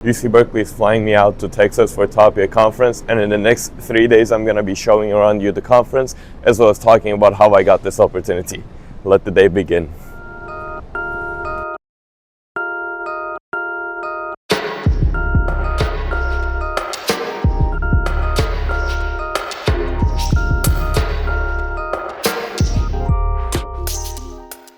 UC Berkeley is flying me out to Texas for Tapia Conference, and in the next 3 days I'm going to be showing around you the conference as well as talking about how I got this opportunity. Let the day begin.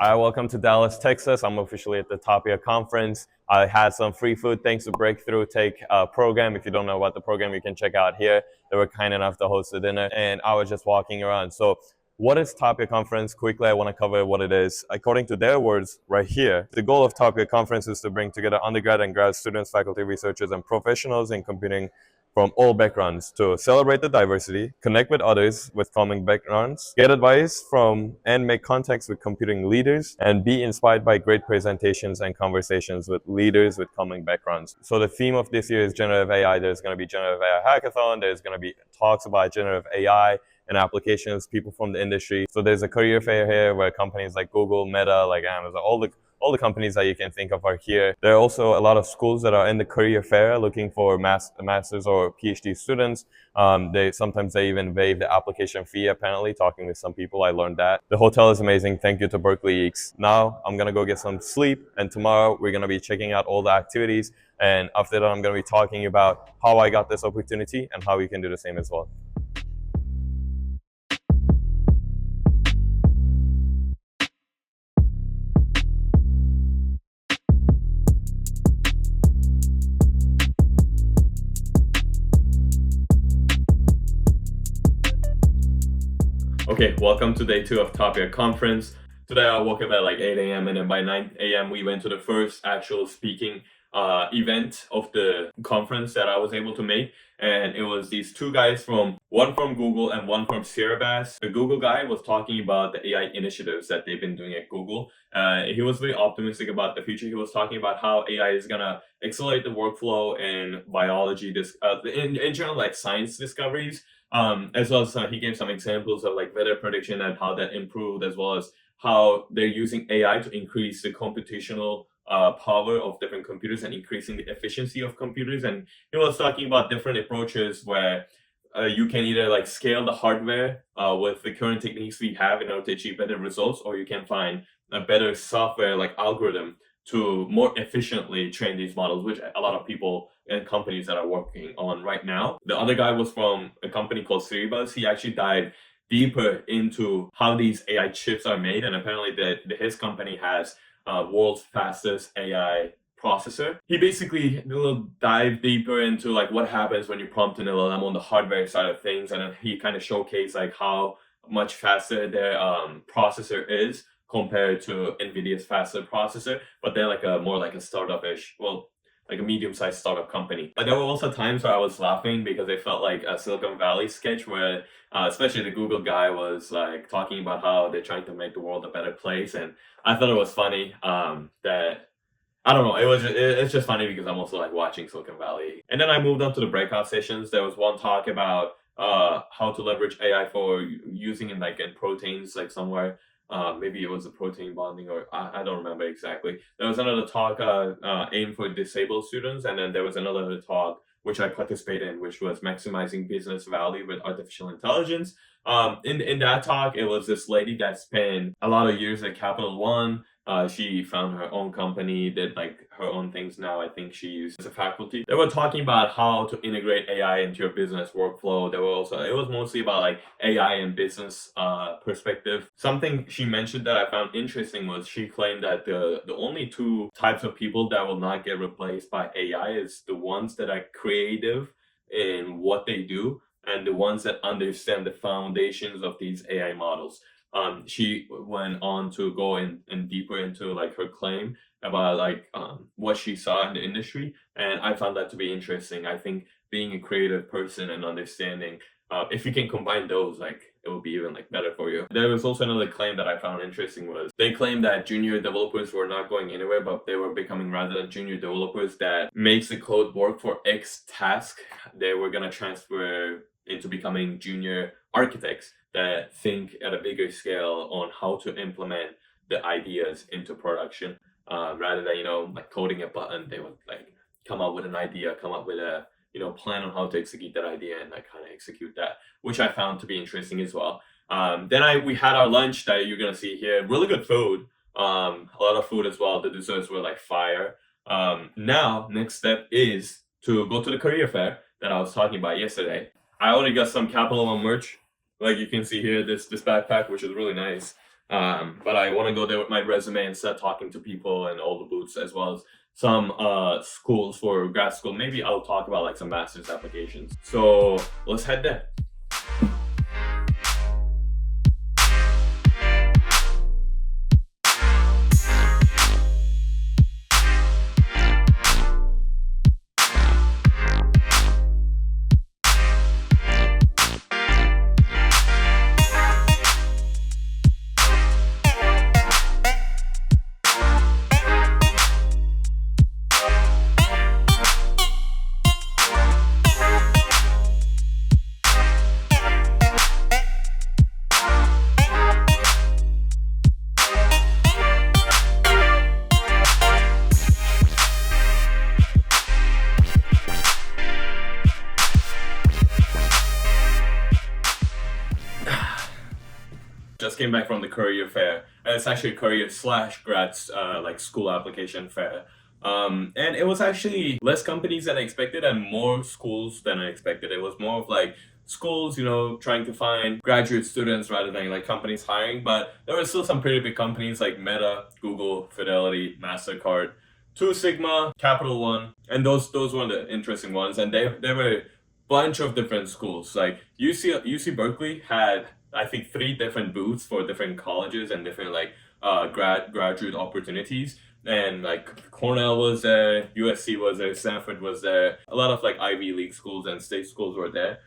Hi, welcome to Dallas, Texas. I'm officially at the Tapia Conference. I had some free food thanks to Breakthrough Take program. If you don't know about the program, you can check out here. They were kind enough to host the dinner, and I was just walking around. So what is Tapia Conference? Quickly, I want to cover what it is. According to their words right here, the goal of Tapia Conference is to bring together undergrad and grad students, faculty, researchers, and professionals in computing from all backgrounds to celebrate the diversity, connect with others with common backgrounds, get advice from and make contacts with computing leaders, and be inspired by great presentations and conversations with leaders with common backgrounds. So the theme of this year is generative AI. There's going to be generative AI hackathon. There's going to be talks about generative AI and applications, people from the industry. So there's a career fair here where companies like Google, Meta, like Amazon, all the companies that you can think of are here. There are also a lot of schools that are in the career fair looking for master's or PhD students. Sometimes they even waive the application fee, apparently. Talking with some people, I learned that. The hotel is amazing. Thank you to Berkeley. Now I'm going to go get some sleep, and tomorrow we're going to be checking out all the activities. And after that, I'm going to be talking about how I got this opportunity and how you can do the same as well. Okay, welcome to day 2 of Tapia Conference. Today I woke up at like 8 a.m. and then by 9 a.m. we went to the first actual speaking event of the conference that I was able to make. And it was these two guys one from Google and one from Cerebras. The Google guy was talking about the AI initiatives that they've been doing at Google. He was very optimistic about the future. He was talking about how AI is gonna accelerate the workflow in biology, in general, like science discoveries. As well as he gave some examples of like weather prediction and how that improved, as well as how they're using AI to increase the computational power of different computers and increasing the efficiency of computers. And he was talking about different approaches where you can either like scale the hardware with the current techniques we have in order to achieve better results, or you can find a better software like algorithm to more efficiently train these models, which a lot of people and companies that are working on right now. The other guy was from a company called Cerebras. He actually dived deeper into how these AI chips are made, and apparently his company has world's fastest AI processor. He basically dived deeper into like what happens when you prompt an LLM on the hardware side of things, and then he kind of showcased like how much faster their processor is compared to NVIDIA's faster processor, but they're like more like a startup-ish, like a medium-sized startup company. But there were also times where I was laughing because it felt like a Silicon Valley sketch where especially the Google guy was like talking about how they're trying to make the world a better place. And I thought it was funny that, I don't know, it's just funny because I'm also like watching Silicon Valley. And then I moved on to the breakout sessions. There was one talk about how to leverage AI for using in proteins, like somewhere. Maybe it was a protein bonding, or I don't remember exactly. There was another talk aimed for disabled students, and then there was another talk which I participated in, which was maximizing business value with artificial intelligence. In that talk, it was this lady that spent a lot of years at Capital One. She found her own company, did like her own things now. I think she's a faculty. They were talking about how to integrate AI into your business workflow. It was mostly about like AI and business perspective. Something she mentioned that I found interesting was she claimed that the only two types of people that will not get replaced by AI is the ones that are creative in what they do and the ones that understand the foundations of these AI models. She went on to go in deeper into like her claim about like what she saw in the industry, and I found that to be interesting. I think being a creative person and understanding if you can combine those, like it will be even like better for you. There was also another claim that I found interesting was they claimed that junior developers were not going anywhere, but they were becoming rather than junior developers that makes the code work for X task. They were gonna transfer into becoming junior architects that think at a bigger scale on how to implement the ideas into production rather than like coding a button. They would like come up with an idea, come up with a plan on how to execute that idea, and like kind of execute that, which I found to be interesting as well. Then we had our lunch that you're gonna see here. Really good food. A lot of food as well. The desserts were like fire. Now next step is to go to the career fair that I was talking about yesterday. I already got some Capital One merch, like you can see here, this backpack, which is really nice. But I want to go there with my resume and start talking to people and all the booths, as well as some schools for grad school. Maybe I'll talk about like some master's applications. So let's head there. Just came back from the career fair, and it's actually a career / grad like school application fair. And it was actually less companies than I expected and more schools than I expected. It was more of like schools, trying to find graduate students rather than like companies hiring. But there were still some pretty big companies like Meta, Google, Fidelity, Mastercard, Two Sigma, Capital One, and those were the interesting ones. And they were a bunch of different schools. Like UC Berkeley had, I think, 3 different booths for different colleges and different like graduate opportunities. And like Cornell was there, USC was there, Stanford was there. A lot of like Ivy League schools and state schools were there.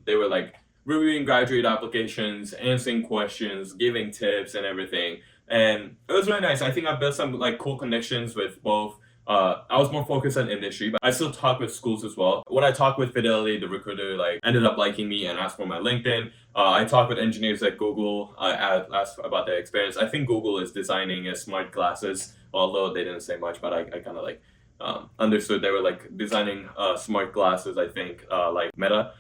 They were like reviewing graduate applications, answering questions, giving tips and everything. And it was really nice. I think I built some like cool connections with both. I was more focused on industry, but I still talk with schools as well. When I talked with Fidelity, the recruiter like ended up liking me and asked for my LinkedIn. I talked with engineers at Google. I asked about their experience. I think Google is designing smart glasses, although they didn't say much, but I kind of like understood they were like designing smart glasses. I think like Meta.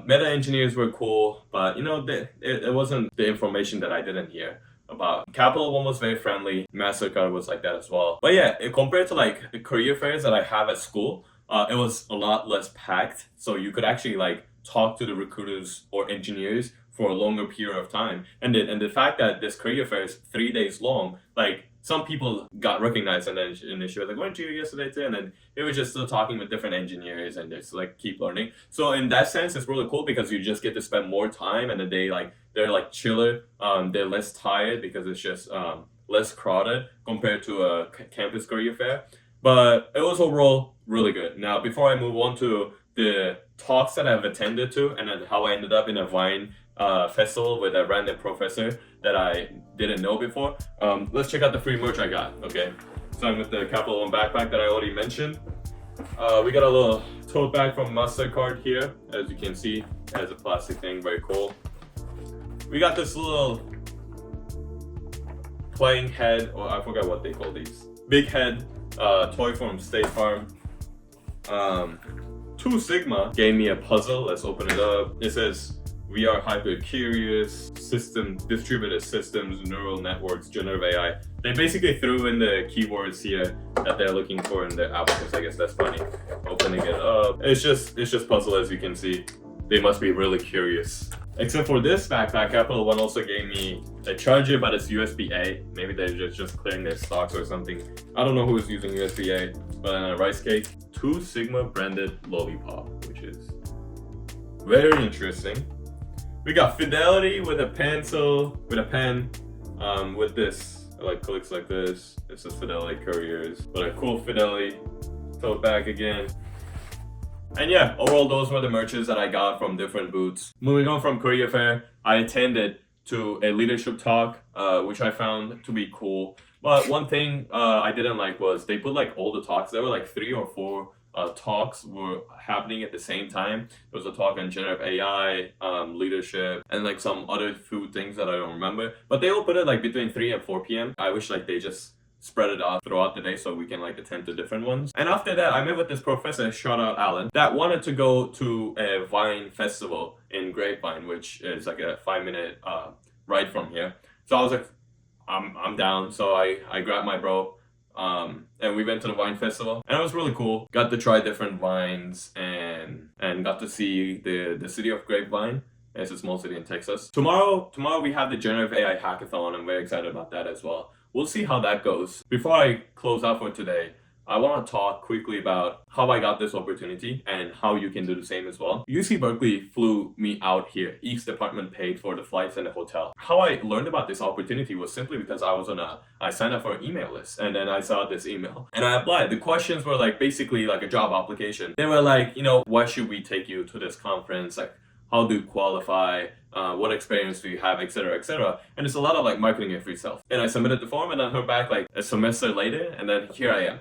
Meta engineers were cool, but it wasn't the information that I didn't hear about. Capital One was very friendly. Mastercard was like that as well. But yeah, compared to like the career fairs that I have at school, it was a lot less packed. So you could actually like talk to the recruiters or engineers for a longer period of time. And the fact that this career fair is 3 days long, like some people got recognized and then she was like, weren't you yesterday too? And then they were just still talking with different engineers and just like keep learning. So in that sense, it's really cool because you just get to spend more time and then they're like chiller. They're less tired because it's just less crowded compared to a campus career fair. But it was overall really good. Now, before I move on to the talks that I've attended to and then how I ended up in a Vine festival with a random professor that I didn't know before, let's check out the free merch I got, okay? Starting with the Capital One backpack that I already mentioned. We got a little tote bag from Mastercard here. As you can see, it has a plastic thing, very cool. We got this little playing head, or I forgot what they call these. Big head toy from State Farm. Two Sigma gave me a puzzle. Let's open it up. It says, we are hyper-curious, distributed systems, neural networks, generative AI. They basically threw in the keywords here that they're looking for in their applicants. I guess that's funny. Opening it up. It's just puzzle, as you can see. They must be really curious. Except for this backpack, Capital One also gave me a charger, but it's USB-A. Maybe they're just clearing their stocks or something. I don't know who's using USB-A, but a rice cake. Two Sigma branded lollipop, which is very interesting. We got Fidelity with a pencil, with a pen, with this, it like clicks like this. It says Fidelity Couriers, but a cool Fidelity tote bag again. And yeah, overall those were the merches that I got from different booths. Moving on from career fair, I attended to a leadership talk, which I found to be cool. But one thing I didn't like was they put like all the talks. There were like 3 or 4 talks were happening at the same time. There was a talk on generative AI, leadership, and like some other food things that I don't remember. But they all put it like between 3 and 4 p.m. I wish like they just spread it out throughout the day so we can like attend to different ones. And after that, I met with this professor, shout out Alan, that wanted to go to a wine festival in Grapevine, which is like a 5-minute ride from here. So I was like, I'm down. So I grabbed my bro, and we went to the wine festival, and it was really cool. Got to try different wines and got to see the city of Grapevine. It's a small city in Texas. Tomorrow we have the Generative AI Hackathon. I'm very excited about that as well. We'll see how that goes. Before I close out for today, I want to talk quickly about how I got this opportunity and how you can do the same as well. UC Berkeley flew me out here. Each department paid for the flights and the hotel. How I learned about this opportunity was simply because I signed up for an email list, and then I saw this email and I applied. The questions were like basically like a job application. They were like, why should we take you to this conference? Like, how do you qualify? What experience do you have, etc., etc. And it's a lot of like marketing it for yourself. And I submitted the form, and then heard back like a semester later, and then here I am.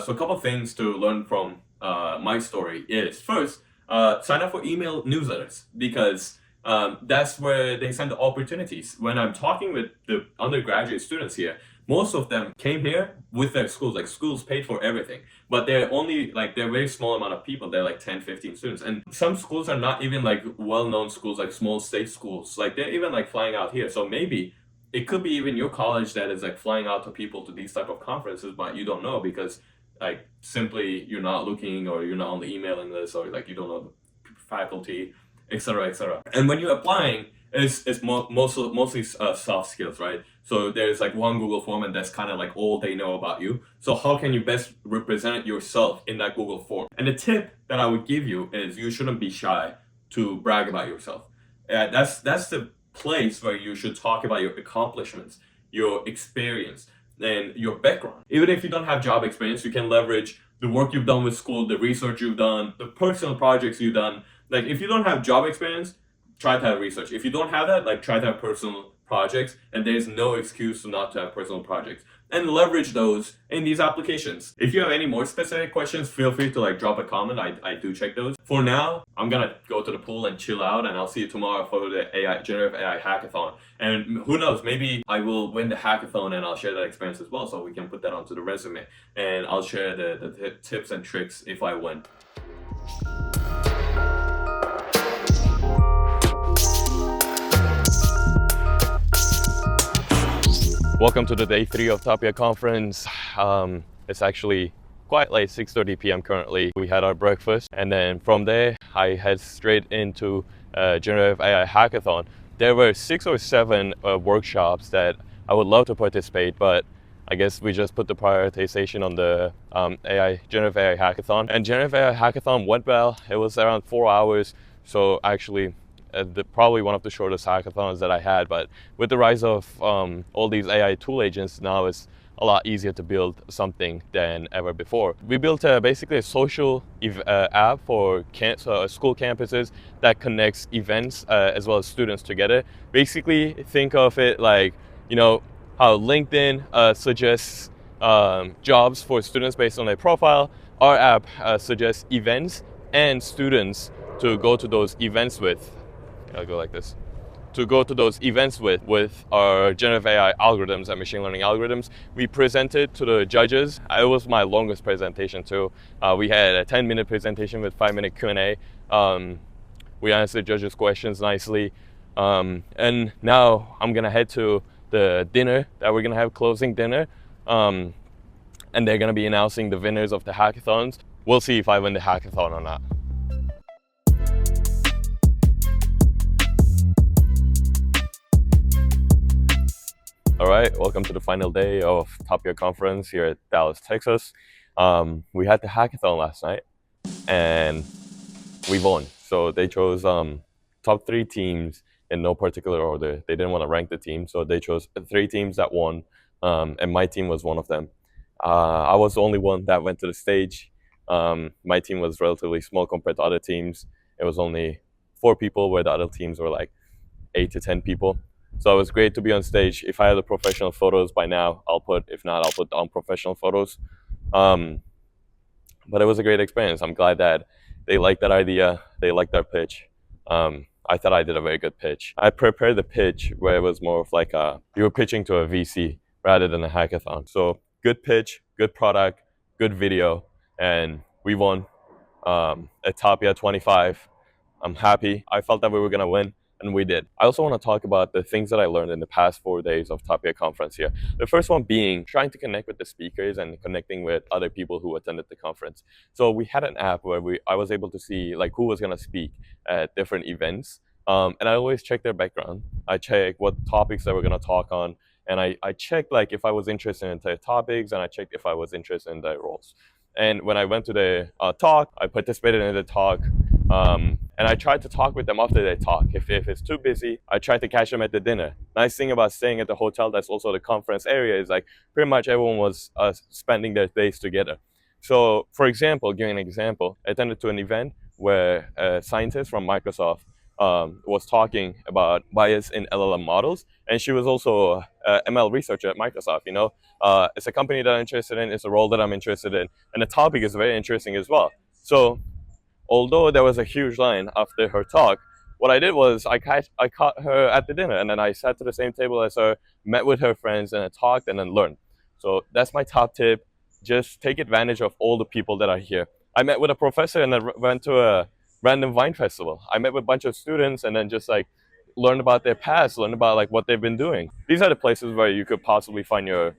So a couple of things to learn from my story is, first, sign up for email newsletters, because that's where they send the opportunities. When I'm talking with the undergraduate students here, most of them came here with their schools. Like, schools paid for everything, but they're only like, they're a very small amount of people. They're like 10, 15 students. And some schools are not even like well-known schools, like small state schools. Like, they're even like flying out here. So maybe it could be even your college that is like flying out to people to these type of conferences, but you don't know because like simply you're not looking, or you're not on the emailing list, or like you don't know the faculty, etc., etc. And when you're applying, it's mostly soft skills, right? So there's like one Google form, and that's kind of like all they know about you. So how can you best represent yourself in that Google form? And the tip that I would give you is, you shouldn't be shy to brag about yourself. That's the place where you should talk about your accomplishments, your experience, and your background. Even if you don't have job experience, you can leverage the work you've done with school, the research you've done, the personal projects you've done. Like, if you don't have job experience, try to have research. If you don't have that, like, try to have personal projects, and there's no excuse not to have personal projects, and leverage those in these applications. If you have any more specific questions, feel free to like drop a comment. I do check those. For now, I'm gonna go to the pool and chill out, and I'll see you tomorrow for the Generative AI Hackathon. And who knows, maybe I will win the hackathon, and I'll share that experience as well, so we can put that onto the resume. And I'll share the tips and tricks if I win. Welcome to the day 3 of Tapia Conference. It's actually quite late, 6:30 p.m. currently. We had our breakfast, and then from there, I head straight into Generative AI Hackathon. There were 6 or 7 workshops that I would love to participate, but I guess we just put the prioritization on the Generative AI Hackathon. And Generative AI Hackathon went well. It was around 4 hours, so actually probably one of the shortest hackathons that I had. But with the rise of all these AI tool agents, now it's a lot easier to build something than ever before. We built basically a social app for school campuses that connects events as well as students together. Basically, think of it like, how LinkedIn suggests jobs for students based on their profile. Our app suggests events and students to go to those events with. I'll go like this. To go to those events with our generative AI algorithms and machine learning algorithms. We presented to the judges. It was my longest presentation too. We had a 10-minute presentation with 5-minute Q&A. We answered judges' questions nicely. And now I'm gonna head to the dinner that we're gonna have, closing dinner. And they're gonna be announcing the winners of the hackathons. We'll see if I win the hackathon or not. All right, welcome to the final day of Tapia Conference here at Dallas, Texas. We had the hackathon last night, and we won. So they chose top 3 teams in no particular order. They didn't want to rank the team, so they chose 3 teams that won, and my team was one of them. I was the only one that went to the stage. My team was relatively small compared to other teams. It was only 4 people, where the other teams were like 8 to 10 people. So it was great to be on stage. If I had the professional photos by now, I'll put. If not, I'll put unprofessional photos. But it was a great experience. I'm glad that they liked that idea. They liked our pitch. I thought I did a very good pitch. I prepared the pitch where it was more of like you were pitching to a VC, rather than a hackathon. So good pitch, good product, good video, and we won at Tapia 25. I'm happy. I felt that we were going to win, and we did. I also want to talk about the things that I learned in the past 4 days of Tapia Conference here. The first one being trying to connect with the speakers and connecting with other people who attended the conference. So we had an app where I was able to see like who was going to speak at different events. And I always check their background. I check what topics that we're going to talk on. And I checked like if I was interested in their topics, and I checked if I was interested in their roles. And when I went to the talk, I participated in the talk. And I tried to talk with them after they talk. If it's too busy, I tried to catch them at the dinner. Nice thing about staying at the hotel that's also the conference area is like pretty much everyone was spending their days together. So for example, giving an example, I attended to an event where a scientist from Microsoft was talking about bias in LLM models, and she was also a ML researcher at Microsoft. It's a company that I'm interested in, it's a role that I'm interested in, and the topic is very interesting as well. So although there was a huge line after her talk, what I did was I caught her at the dinner, and then I sat to the same table as her, met with her friends, and I talked and then learned. So that's my top tip. Just take advantage of all the people that are here. I met with a professor and then went to a random wine festival. I met with a bunch of students and then just like learn about their past, learn about like what they've been doing. These are the places where you could possibly find your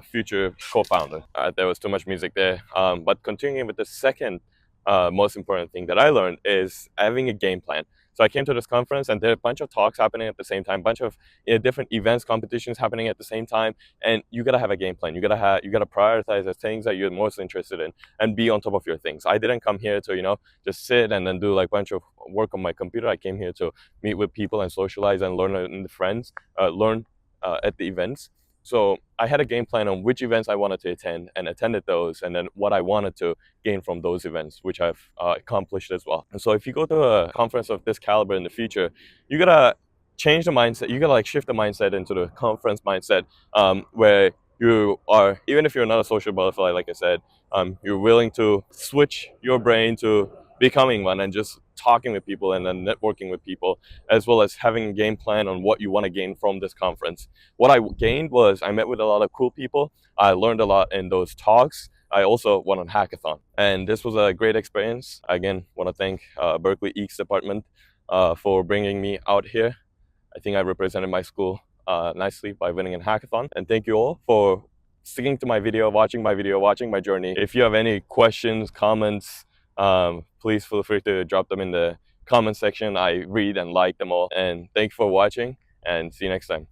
future co-founder. There was too much music there. But continuing with the second most important thing that I learned is having a game plan. So I came to this conference and there are a bunch of talks happening at the same time, bunch of different events, competitions happening at the same time, and you gotta have a game plan. You gotta prioritize the things that you're most interested in and be on top of your things. I didn't come here to just sit and then do like a bunch of work on my computer. I came here to meet with people and socialize and learn in the friends, learn at the events. So I had a game plan on which events I wanted to attend and attended those, and then what I wanted to gain from those events, which I've accomplished as well. And so if you go to a conference of this caliber in the future, you gotta change the mindset. You gotta like shift the mindset into the conference mindset, where you are, even if you're not a social butterfly, like I said, you're willing to switch your brain to becoming one and just talking with people and then networking with people, as well as having a game plan on what you want to gain from this conference. What I gained was I met with a lot of cool people. I learned a lot in those talks. I also went on hackathon, and this was a great experience. I again want to thank Berkeley EECS department for bringing me out here. I think I represented my school nicely by winning a hackathon. And thank you all for sticking to my video, watching my journey. If you have any questions, comments, please feel free to drop them in the comment section. I read and like them all. And thank you for watching, and see you next time.